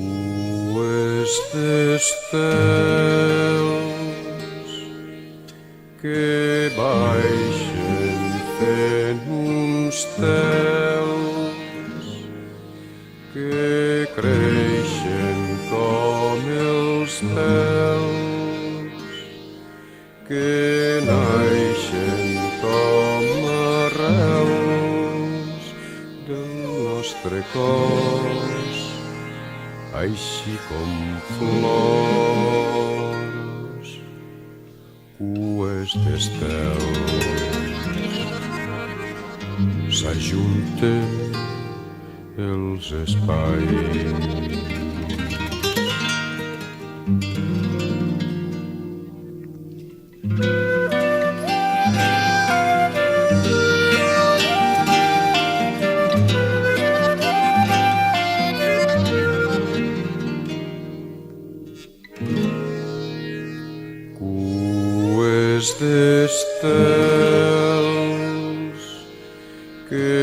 Cues d'estels que baixen fent uns stels que creixen com els pèls que naixen com arrels del nostre cos, així com flors, cues d'estels. S'ajunten els espais. Cues d'estels que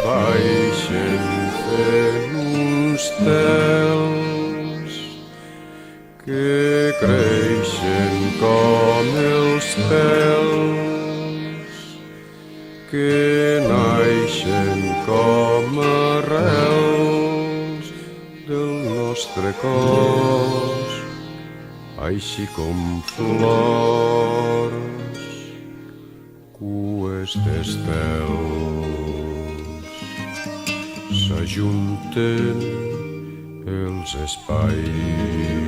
baixen fent uns stels que creixen com els pèls que naixen com arrels del nostre cos, així com flors, cues d'estels. S'ajunten els espais.